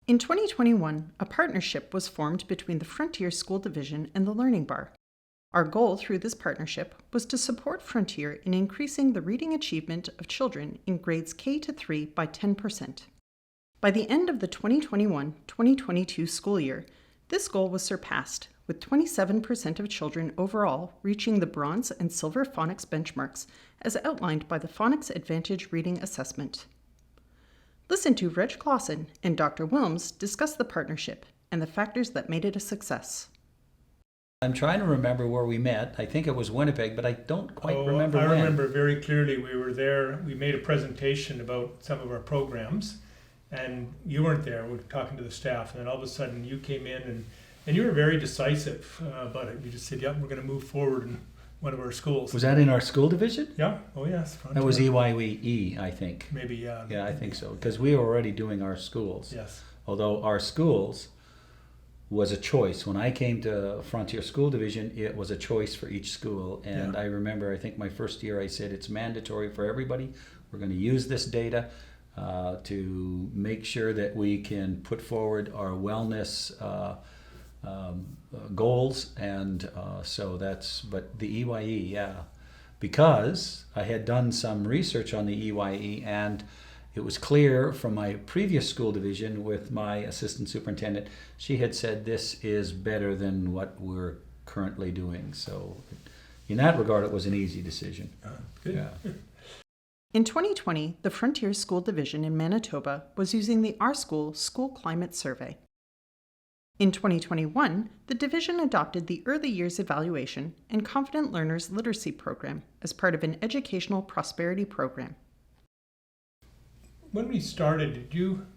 In 2021, a partnership was formed between the Frontier School Division and the Learning Bar. Our goal through this partnership was to support Frontier in increasing the reading achievement of children in grades K to 3 by 10%. By the end of the 2021-2022 school year, this goal was surpassed, with 27% of children overall reaching the bronze and silver phonics benchmarks as outlined by the Phonics Advantage Reading Assessment. Listen to Reg Klassen and Dr. Willms discuss the partnership and the factors that made it a success. I'm trying to remember where we met. I think it was Winnipeg, but I don't quite remember when. I remember very clearly we were there. We made a presentation about some of our programs, and you weren't there. We were talking to the staff, and then all of a sudden you came in, and you were very decisive about it. You just said, "Yep, we're going to move forward in one of our schools." Was that in our school division? Yeah. Oh, yes. That was EYE, I think. Maybe, yeah. Yeah, I think so, because we were already doing our schools. Yes. Although our schools was a choice. When I came to Frontier School Division, it was a choice for each school. And Yeah. I remember, I think my first year, I said it's mandatory for everybody. We're going to use this data to make sure that we can put forward our wellness goals. And so that's, but the EYE, yeah. Because I had done some research on the EYE, and it was clear from my previous school division with my assistant superintendent, she had said this is better than what we're currently doing. So in that regard, it was an easy decision. Good. Yeah. In 2020, the Frontier School Division in Manitoba was using the Our School School Climate Survey. In 2021, the division adopted the Early Years Evaluation and Confident Learners Literacy Program as part of an educational prosperity program. When we started, you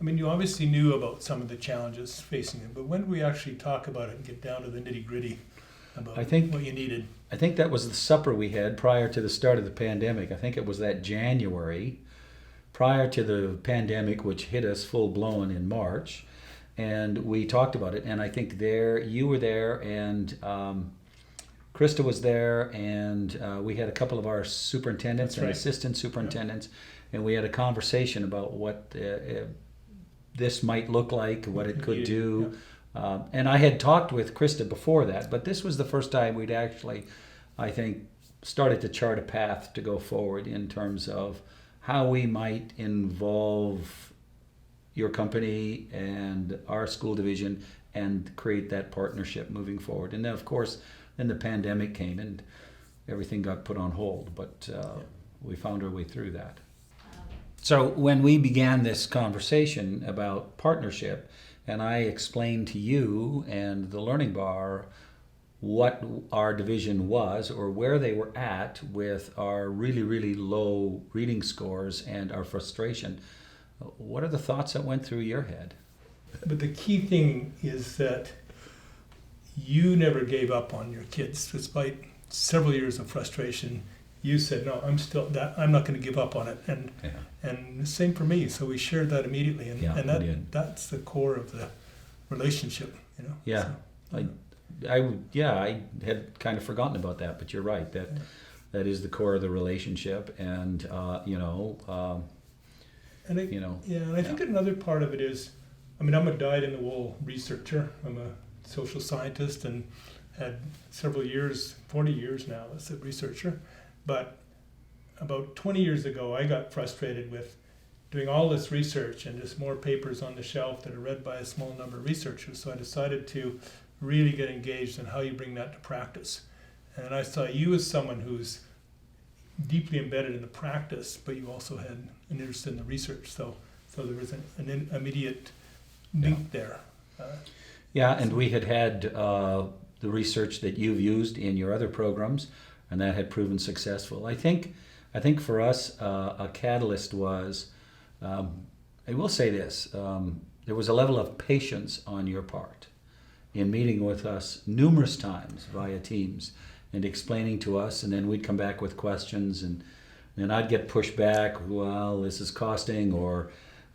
obviously knew about some of the challenges facing it, but when did we actually talk about it and get down to the nitty-gritty about what you needed? I think that was the supper we had prior to the start of the pandemic. I think it was that January, prior to the pandemic, which hit us full-blown in March, and we talked about it. And I think you were there, and Krista was there, and we had a couple of our superintendents and assistant superintendents, and we had a conversation about what this might look like, what it could do. And I had talked with Krista before that, but this was the first time we'd actually, I think, started to chart a path to go forward in terms of how we might involve your company and our school division and create that partnership moving forward. And then, of course, then the pandemic came and everything got put on hold, but we found our way through that. So when we began this conversation about partnership, and I explained to you and the Learning Bar what our division was or where they were at with our really, really low reading scores and our frustration, what are the thoughts that went through your head? But the key thing is that you never gave up on your kids, despite several years of frustration. You said, "No, I'm not going to give up on it," and the same for me. So we shared that immediately, and that's the core of the relationship, Yeah, So, I had kind of forgotten about that, but you're right. That is the core of the relationship, and I think another part of it is, I'm a dyed-in-the-wool researcher. I'm a social scientist and had several years, 40 years now as a researcher. But about 20 years ago, I got frustrated with doing all this research and just more papers on the shelf that are read by a small number of researchers. So I decided to really get engaged in how you bring that to practice. And I saw you as someone who's deeply embedded in the practice, but you also had an interest in the research. So there was an immediate link there. And we had the research that you've used in your other programs, and that had proven successful. I think for us, a catalyst was, I will say this, there was a level of patience on your part in meeting with us numerous times via Teams and explaining to us, and then we'd come back with questions, and then I'd get pushed back, well, this is costing, or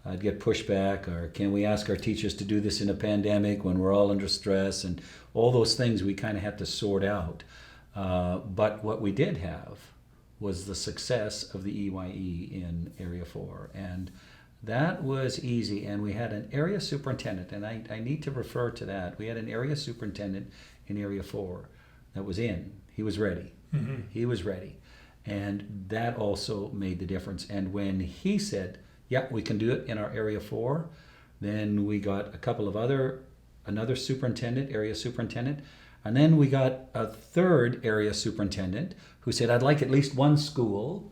I'd get pushed back, or can we ask our teachers to do this in a pandemic when we're all under stress, and all those things we kind of had to sort out. But what we did have was the success of the EYE in Area 4, and That was easy, and we had an area superintendent, and I need to refer to that. We had an area superintendent in Area 4 that was in. He was ready. Mm-hmm. He was ready. And that also made the difference. And when he said, yeah, we can do it in our Area 4, then we got a couple of another superintendent, area superintendent, and then we got a third area superintendent who said, I'd like at least one school.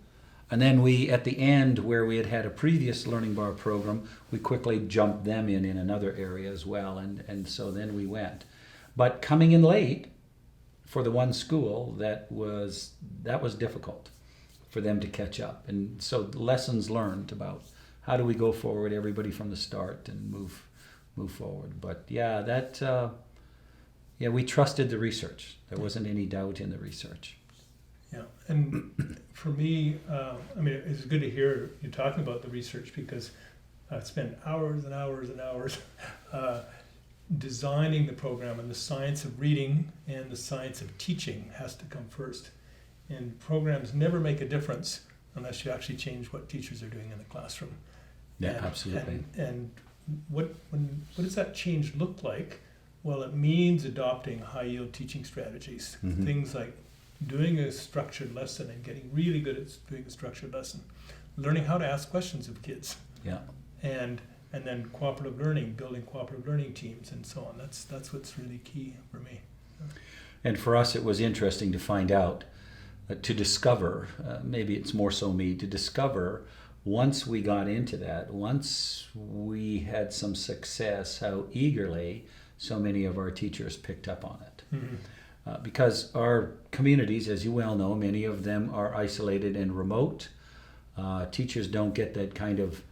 And then we, at the end, where we had a previous Learning Bar program, we quickly jumped them in another area as well. And so then we went. But coming in late for the one school, that was difficult for them to catch up. And so lessons learned about how do we go forward, everybody from the start, and move forward. But yeah, we trusted the research. There wasn't any doubt in the research. Yeah, and for me, it's good to hear you talking about the research, because I spent hours and hours and hours designing the program, and the science of reading and the science of teaching has to come first. And programs never make a difference unless you actually change what teachers are doing in the classroom. Yeah, absolutely. And what does that change look like? Well, it means adopting high-yield teaching strategies, Mm-hmm. things like doing a structured lesson and getting really good at doing a structured lesson, learning how to ask questions of kids, Yeah. and then cooperative learning, building cooperative learning teams, and so on. That's what's really key for me. And for us, it was interesting to find out, to discover, maybe it's more so me, to discover once we got into that, once we had some success, how eagerly so many of our teachers picked up on it. Mm-hmm. Because our communities, as you well know, many of them are isolated and remote. Teachers don't get that kind of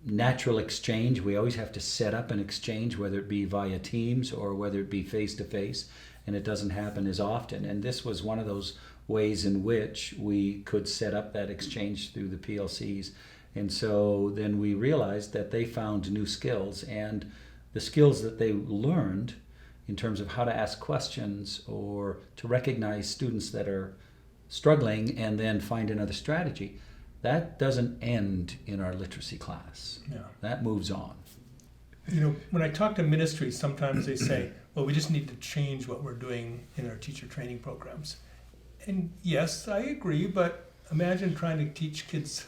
natural exchange. We always have to set up an exchange, whether it be via Teams or whether it be face-to-face, and it doesn't happen as often. And this was one of those ways in which we could set up that exchange through the PLCs. And so then we realized that they found new skills, and the skills that they learned in terms of how to ask questions or to recognize students that are struggling and then find another strategy, that doesn't end in our literacy class. Yeah. That moves on. When I talk to ministries, sometimes they say, well, we just need to change what we're doing in our teacher training programs. And yes, I agree, but imagine trying to teach kids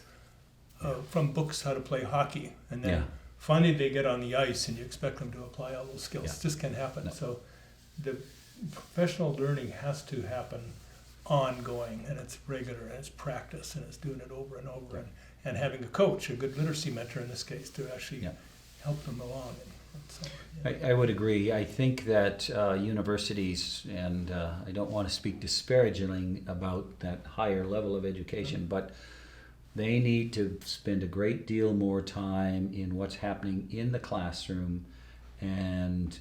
from books how to play hockey, and then finally they get on the ice and you expect them to apply all those skills. Yeah. It just can't happen. No. So the professional learning has to happen ongoing, and it's regular, and it's practice, and it's doing it over and over, and having a coach, a good literacy mentor in this case, to actually help them along. And so, I would agree. I think that universities, and I don't want to speak disparagingly about that higher level of education, but they need to spend a great deal more time in what's happening in the classroom and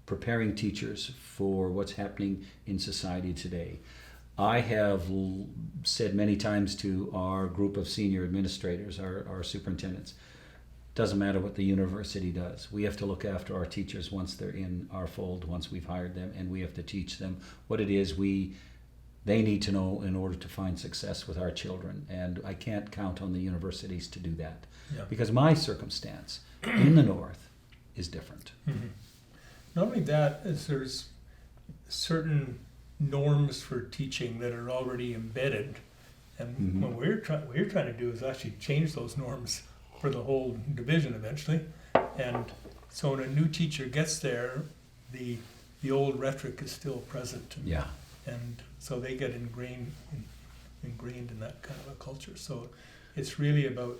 preparing teachers for what's happening in society today. I have said many times to our group of senior administrators, our superintendents, doesn't matter what the university does. We have to look after our teachers once they're in our fold, once we've hired them, and we have to teach them what it is they need to know in order to find success with our children. And I can't count on the universities to do that. Yeah. Because my circumstance in the North is different. Mm-hmm. Not only that, is there's certain norms for teaching that are already embedded, and what we're trying to do is actually change those norms for the whole division eventually. And so when a new teacher gets there, the old rhetoric is still present. And so they get ingrained in that kind of a culture. So it's really about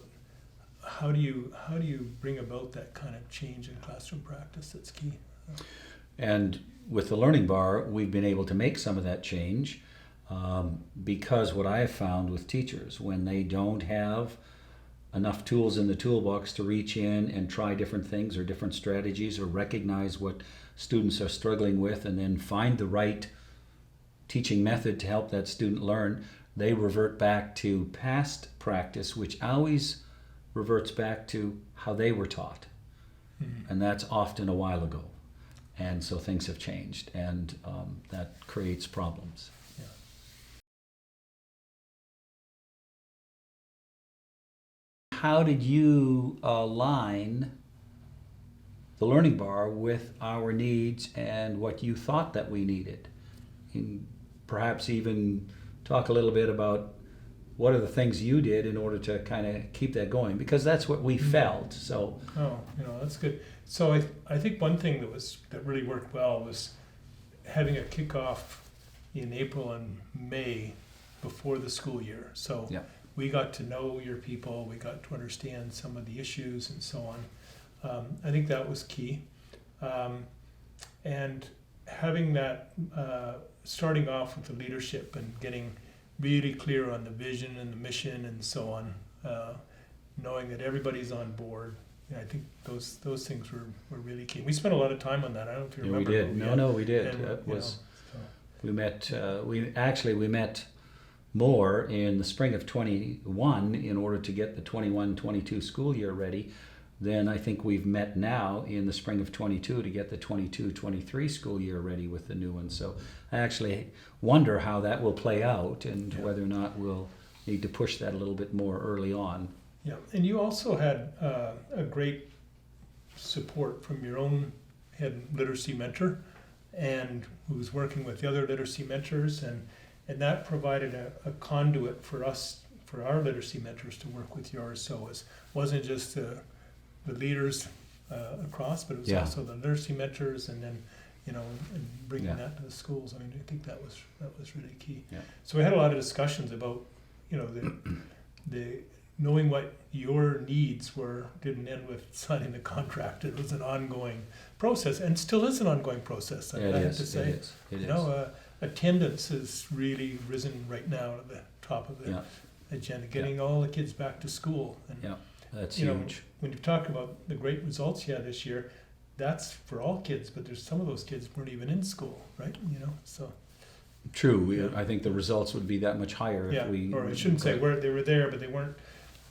how do you bring about that kind of change in classroom practice that's key. And with the Learning Bar, we've been able to make some of that change because what I have found with teachers, when they don't have enough tools in the toolbox to reach in and try different things or different strategies or recognize what students are struggling with and then find the right teaching method to help that student learn, they revert back to past practice, which always reverts back to how they were taught. And that's often a while ago. And so things have changed, and that creates problems. how did you align the learning bar with our needs and what you thought that we needed? And perhaps even talk a little bit about what are the things you did in order to kind of keep that going, because that's what we felt. So That's good. So I think one thing that really worked well was having a kickoff in April and May before the school year. So yeah. we got to know your people, we got to understand some of the issues and so on. I think that was key. And having that, starting off with the leadership and getting really clear on the vision and the mission and so on, knowing that everybody's on board. I think those things were really key. We spent a lot of time on that. I don't know if you remember. We did. We did. And, That was, we met, we met more in the spring of 21 in order to get the 21-22 school year ready than I think we've met now in the spring of 22 to get the 22-23 school year ready with the new one. So I actually wonder how that will play out and whether or not we'll need to push that a little bit more early on. Yeah, and you also had a great support from your own head literacy mentor, and who was working with the other literacy mentors, and that provided a conduit for us, for our literacy mentors to work with yours. So it wasn't just the leaders across, but it was also the literacy mentors, and then and bringing that to the schools. I mean, I think that was really key. Yeah. So we had a lot of discussions about the knowing what your needs were. Didn't end with signing the contract. It was an ongoing process, and still is an ongoing process. I have to say, it is. Attendance has really risen right now to the top of the agenda. Getting all the kids back to school, and that's huge. When you talk about the great results you had this year, that's for all kids, but there's some of those kids weren't even in school, right? So. True. I think the results would be that much higher if we. Or I shouldn't say they were there, but they weren't.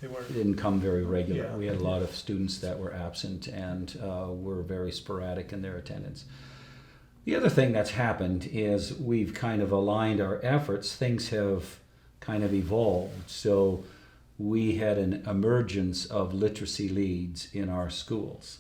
They didn't come very regular. Yeah. We had a lot of students that were absent and were very sporadic in their attendance. The other thing that's happened is we've kind of aligned our efforts. Things have kind of evolved. So we had an emergence of literacy leads in our schools.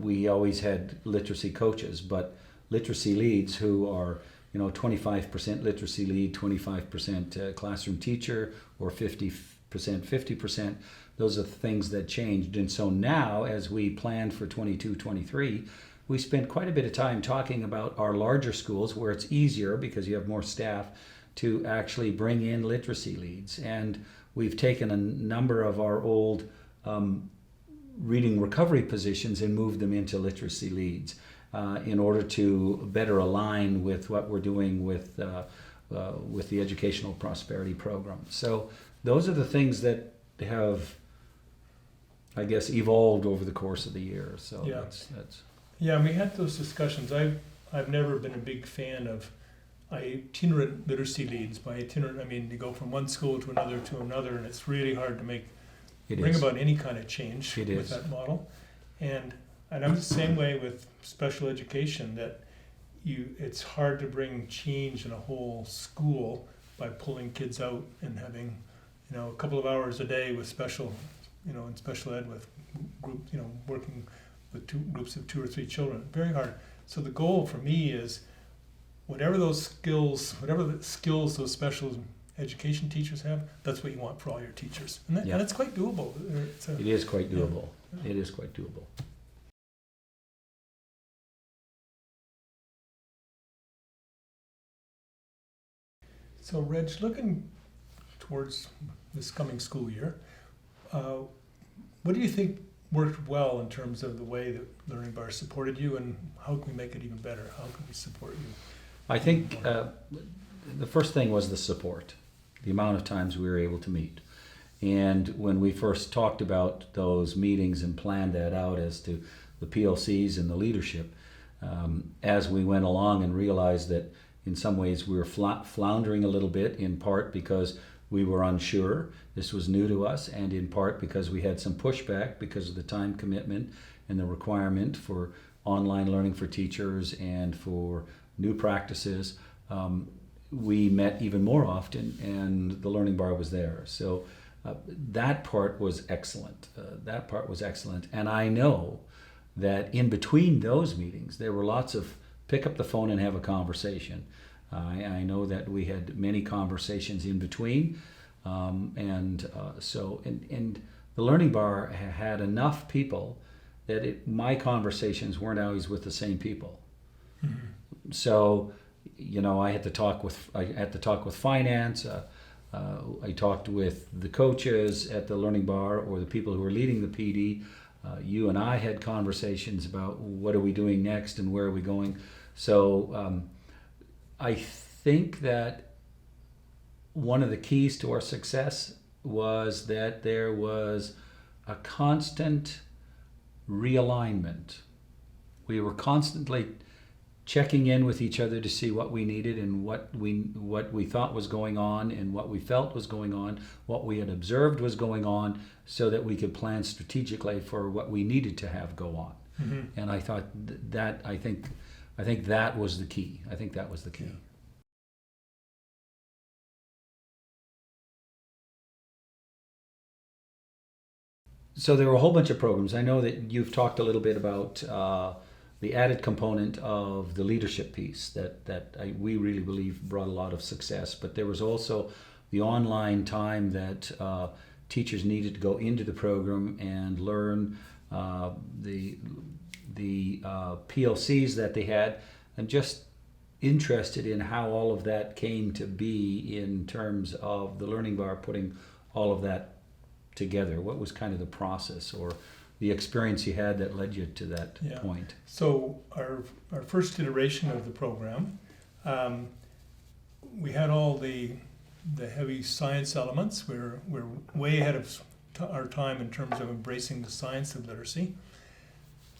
We always had literacy coaches, but literacy leads who are 25% literacy lead, 25% classroom teacher, or 50%, those are the things that changed. And so now, as we planned for 22-23, we spent quite a bit of time talking about our larger schools where it's easier because you have more staff to actually bring in literacy leads. And we've taken a number of our old reading recovery positions and moved them into literacy leads in order to better align with what we're doing with the Educational Prosperity Program. So those are the things that have, I guess, evolved over the course of the year. So that's. Yeah, and we had those discussions. I've never been a big fan of itinerant literacy leads. By itinerant, I mean you go from one school to another, and it's really hard to bring about any kind of change with that model. And I'm the same way with special education, that it's hard to bring change in a whole school by pulling kids out and having a couple of hours a day with special in special ed with group working with groups of 2 or 3 children. Very hard. So the goal for me is whatever the skills those special education teachers have, that's what you want for all your teachers, and it's quite doable. It is quite doable. It is quite doable. So, Reg, looking towards this coming school year, what do you think worked well in terms of the way that Learning Bar supported you, and how can we make it even better? How can we support you? I think the first thing was the support, the amount of times we were able to meet. And when we first talked about those meetings and planned that out as to the PLCs and the leadership, as we went along and realized that in some ways we were floundering a little bit, in part because we were unsure, this was new to us, and in part because we had some pushback because of the time commitment and the requirement for online learning for teachers and for new practices. We met even more often, and the Learning Bar was there. So That part was excellent. That part was excellent. And I know that in between those meetings, there were lots of pick up the phone and have a conversation. I know that we had many conversations in between. And the Learning Bar had enough people that my conversations weren't always with the same people. Mm-hmm. So, I had to talk with finance. I talked with the coaches at the Learning Bar or the people who were leading the PD. You and I had conversations about what are we doing next and where are we going. So I think that one of the keys to our success was that there was a constant realignment. We were constantly checking in with each other to see what we needed and what we thought was going on and what we felt was going on, what we had observed was going on, so that we could plan strategically for what we needed to have go on. Mm-hmm. And I thought I think that was the key. I think that was the key. Yeah. So there were a whole bunch of programs. I know that you've talked a little bit about the added component of the leadership piece that we really believe brought a lot of success. But there was also the online time that teachers needed to go into the program and learn the PLCs that they had. I'm just interested in how all of that came to be in terms of the Learning Bar putting all of that together. What was kind of the process or the experience you had that led you to that point? So our first iteration of the program, we had all the heavy science elements. We're way ahead of our time in terms of embracing the science of literacy.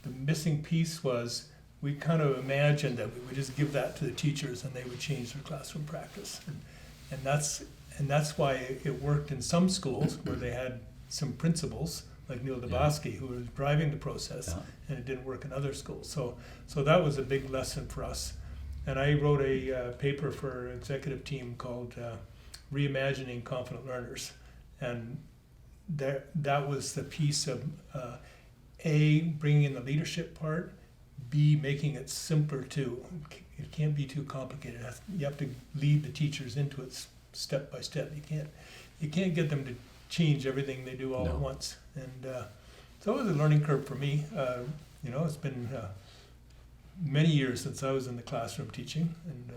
The missing piece was we kind of imagined that we would just give that to the teachers and they would change their classroom practice. And that's why it worked in some schools where they had some principals like Neil Dabowski who was driving the process, and it didn't work in other schools. So that was a big lesson for us. And I wrote a paper for an executive team called Reimagining Confident Learners. And that was the piece of A, bringing in the leadership part, B, making it simpler too. It can't be too complicated. You have to lead the teachers into it step by step. You can't get them to change everything they do all at once. And so it was a learning curve for me. It's been many years since I was in the classroom teaching, and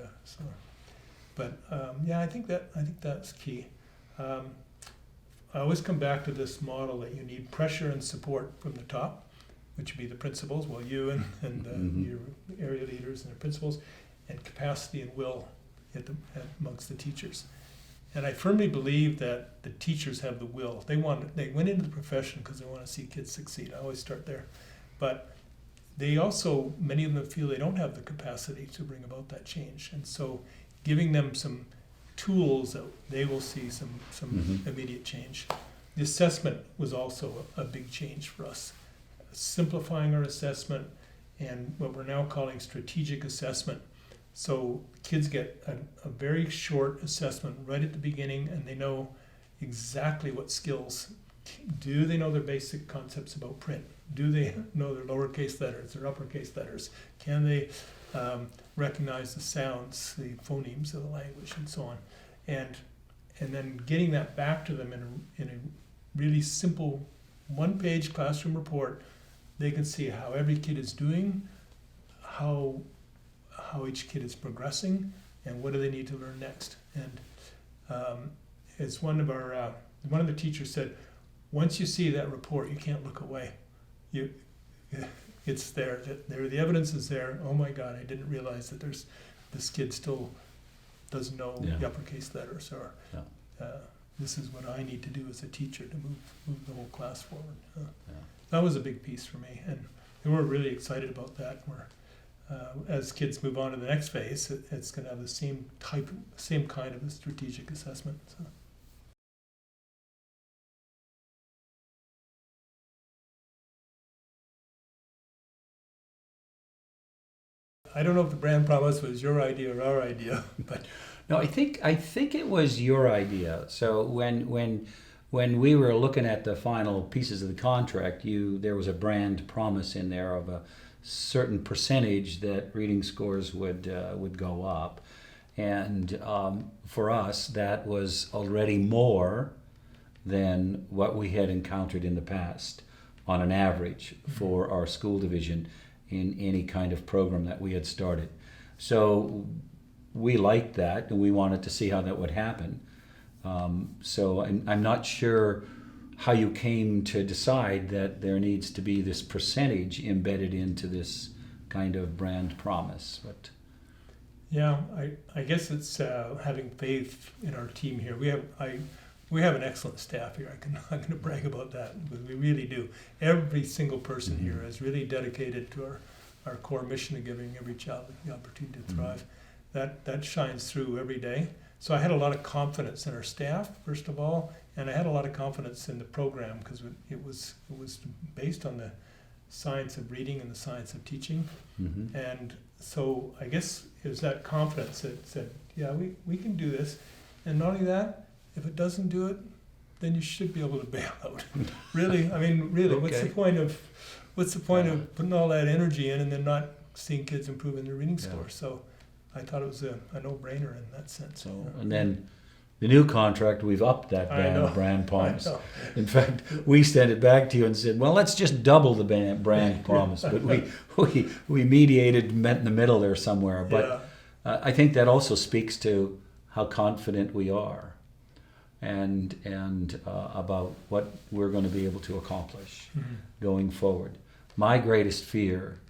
I think that's key. I always come back to this model that you need pressure and support from the top, which would be the principals, you and your area leaders and the principals, and capacity and will amongst the teachers. And I firmly believe that the teachers have the will. They went into the profession because they want to see kids succeed. I always start there. But they also, many of them feel they don't have the capacity to bring about that change. And so giving them some tools that they will see some immediate change. The assessment was also a big change for us. Simplifying our assessment and what we're now calling strategic assessment. So kids get a very short assessment right at the beginning, and they know exactly what skills. Do they know their basic concepts about print? Do they know their lowercase letters, their uppercase letters? Can they recognize the sounds, the phonemes of the language, and so on? And then getting that back to them in a really simple one-page classroom report, they can see how every kid is doing, how each kid is progressing, and what do they need to learn next. And as one of the teachers said, once you see that report, you can't look away. It's there. The evidence is there. Oh my God, I didn't realize that this kid still doesn't know the uppercase letters, or this is what I need to do as a teacher to move the whole class forward. That was a big piece for me, and we're really excited about that. As kids move on to the next phase, it's going to have the same kind of a strategic assessment. So. I don't know if the brand promise was your idea or our idea, but no, I think it was your idea. So when when we were looking at the final pieces of the contract, there was a brand promise in there of a certain percentage that reading scores would go up, and for us that was already more than what we had encountered in the past on an average for our school division in any kind of program that we had started. So we liked that, and we wanted to see how that would happen. So I'm not sure how you came to decide that there needs to be this percentage embedded into this kind of brand promise. But Yeah, I guess it's having faith in our team here. We have an excellent staff here. I'm going to brag about that, because we really do. Every single person here is really dedicated to our core mission of giving every child the opportunity to thrive. That shines through every day. So I had a lot of confidence in our staff, first of all, and I had a lot of confidence in the program, because it was based on the science of reading and the science of teaching. And so I guess it was that confidence that said, yeah, we can do this. And not only that, if it doesn't do it, then you should be able to bail out. Really, I mean, really, Okay. what's the point of putting all that energy in and then not seeing kids improve in their reading score? So I thought it was a no-brainer in that sense. so, and then the new contract, we've upped that I know. brand promise. I know. In fact, we sent it back to you and said, well, let's just double the brand promise. But we mediated, met in the middle there somewhere. But I think that also speaks to how confident we are and about what we're going to be able to accomplish going forward. My greatest fear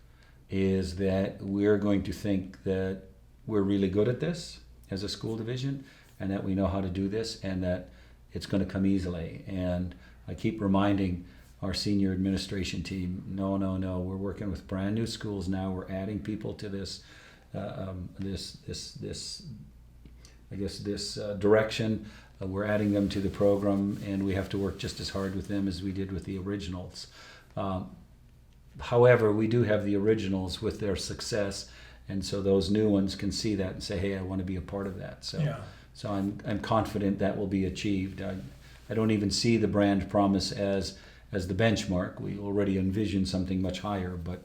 is that we're going to think that we're really good at this as a school division, and that we know how to do this, and that it's going to come easily. And I keep reminding our senior administration team, no, we're working with brand new schools now. We're adding people to this direction. We're adding them to the program, and we have to work just as hard with them as we did with the originals. However, we do have the originals with their success, and so those new ones can see that and say, hey, I want to be a part of that. So I'm confident that will be achieved. I don't even see the brand promise as the benchmark. We already envision something much higher, but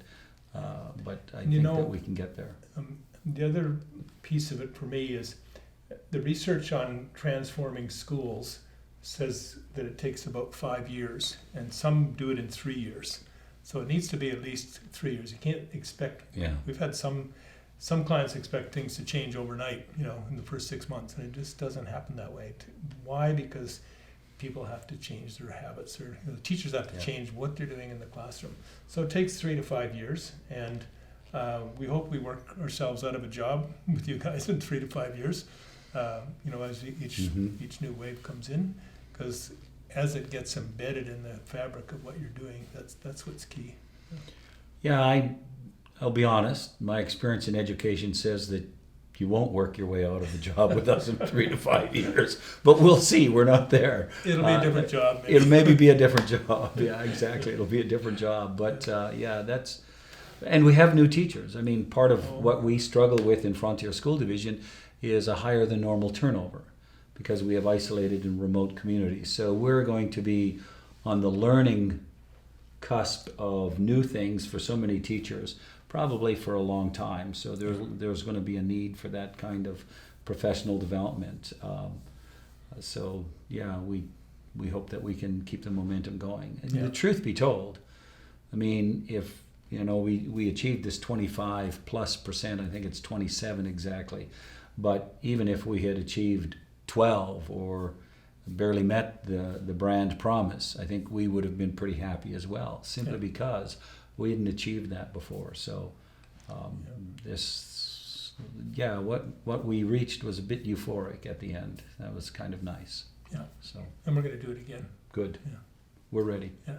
I think that we can get there. The other piece of it for me is the research on transforming schools says that it takes about 5 years, and some do it in 3 years. So it needs to be at least 3 years. You can't expect. We've had some clients expect things to change overnight, in the first 6 months, and it just doesn't happen that way. Why? Because people have to change their habits, or the teachers have to change what they're doing in the classroom. So it takes 3 to 5 years, and we hope we work ourselves out of a job with you guys in 3 to 5 years. As each new wave comes in, because as it gets embedded in the fabric of what you're doing, that's what's key. I'll be honest, my experience in education says that you won't work your way out of a job with us in 3 to 5 years, but we'll see. We're not there. It'll be a different job. Maybe. It'll maybe be a different job. Yeah, exactly. It'll be a different job. But and we have new teachers. I mean, part of what we struggle with in Frontier School Division is a higher than normal turnover, because we have isolated and remote communities. So we're going to be on the learning cusp of new things for so many teachers, probably for a long time. So there's going to be a need for that kind of professional development. We hope that we can keep the momentum going. And the truth be told, I mean, if we achieved this 25+%, I think it's 27 exactly. But even if we had achieved 12 or barely met the brand promise, I think we would have been pretty happy as well, simply because we hadn't achieved that before. So what we reached was a bit euphoric at the end. That was kind of nice. Yeah. So. And we're going to do it again. Good. Yeah. We're ready. Yeah.